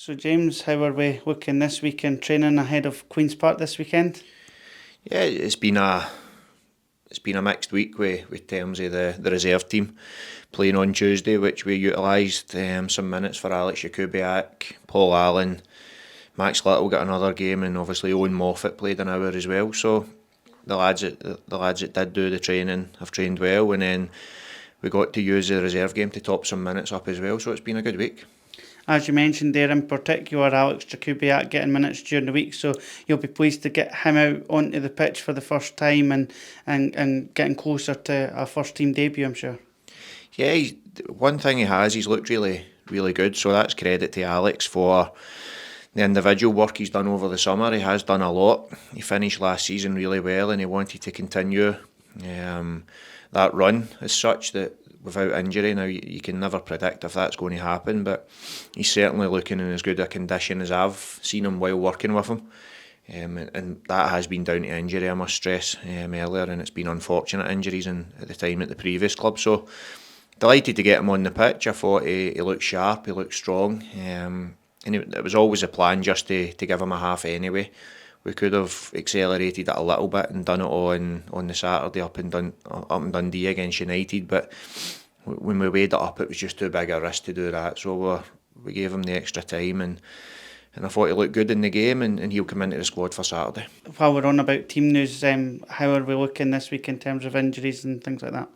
So James, how are we looking this week in training ahead of Queen's Park this weekend? Yeah, it's been a mixed week with terms of the reserve team playing on Tuesday, which we utilised some minutes for Alex Jakubiak, Paul Allen, Max Little got another game, and obviously Owen Moffat played an hour as well. So the lads that did do the training have trained well, and then we got to use the reserve game to top some minutes up as well. So it's been a good week. As you mentioned there, in particular, Alex Jakubiak getting minutes during the week, so you'll be pleased to get him out onto the pitch for the first time and getting closer to a first team debut, I'm sure. Yeah, one thing he's looked really good. So that's credit to Alex for the individual work he's done over the summer. He has done a lot. He finished last season really well, and he wanted to continue that run as such, that without injury. Now you can never predict if that's going to happen, but he's certainly looking in as good a condition as I've seen him while working with him. And that has been down to injury, I must stress, earlier, and it's been unfortunate injuries at the time at the previous club. So delighted to get him on the pitch. I thought he looked sharp, he looked strong, and it was always a plan just to give him a half anyway. We could have accelerated it a little bit and done it on the Saturday up in Dundee against United, but when we weighed it up, it was just too big a risk to do that. So we gave him the extra time, and I thought he looked good in the game, and he'll come into the squad for Saturday. While we're on about team news, how are we looking this week in terms of injuries and things like that?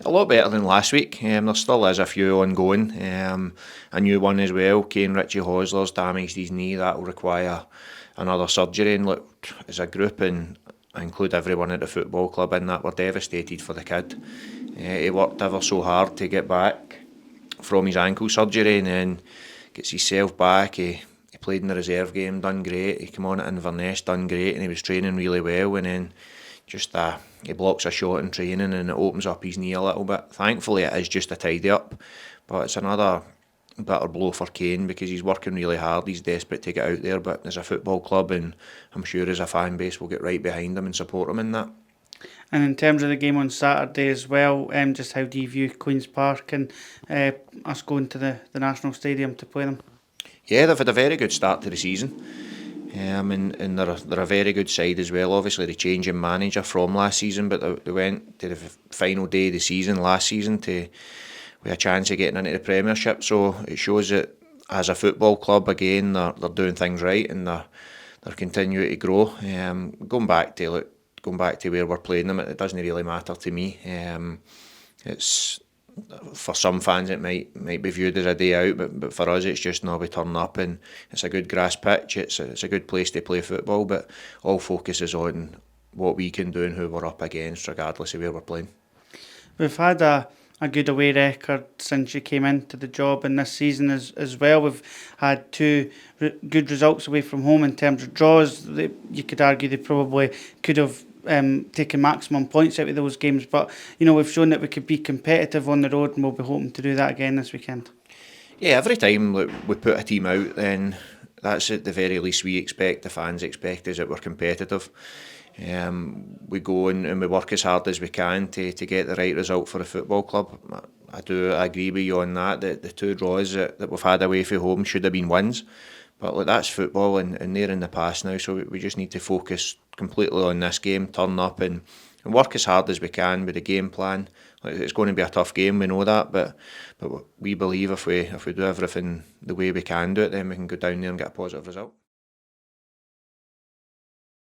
A lot better than last week. There still is a few ongoing. A new one as well. Kane Richie Hosler's damaged his knee. That will require another surgery. And look, as a group, and I include everyone at the football club in that, we're devastated for the kid. He worked ever so hard to get back from his ankle surgery, and then gets himself back. He played in the reserve game, done great. He came on at Inverness, done great, and he was training really well. And then just he blocks a shot in training, and it opens up his knee a little bit. Thankfully, it is just a tidy up, but it's another bitter blow for Kane because he's working really hard. He's desperate to get out there, but there's a football club, and I'm sure as a fan base we'll get right behind him and support him in that. And in terms of the game on Saturday as well, just how do you view Queen's Park and us going to the National Stadium to play them? Yeah, they've had a very good start to the season. And they're a very good side as well. Obviously, the change in manager from last season, but they went to the final day of the season last season with a chance of getting into the Premiership. So it shows that as a football club, again, they're doing things right, and they're continuing to grow. Going back to where we're playing them, it doesn't really matter to me. It's for some fans it might be viewed as a day out, but for us it's just we turn up, and it's a good grass pitch. It's a good place to play football, but all focus is on what we can do and who we're up against, regardless of where we're playing. We've had a good away record since you came into the job, and this season as well. We've had two good results away from home in terms of draws. You could argue they probably could have taken maximum points out of those games, but we've shown that we could be competitive on the road, and we'll be hoping to do that again this weekend. Yeah, every time we put a team out, then that's at the very least we expect, the fans expect, is that we're competitive. We go and we work as hard as we can to get the right result for the football club. I agree with you on that the two draws that we've had away from home should have been wins. But look, that's football, and they're in the past now, so we just need to focus completely on this game, turn up and work as hard as we can with the game plan. Like, it's going to be a tough game, we know that, but we believe if we do everything the way we can do it, then we can go down there and get a positive result.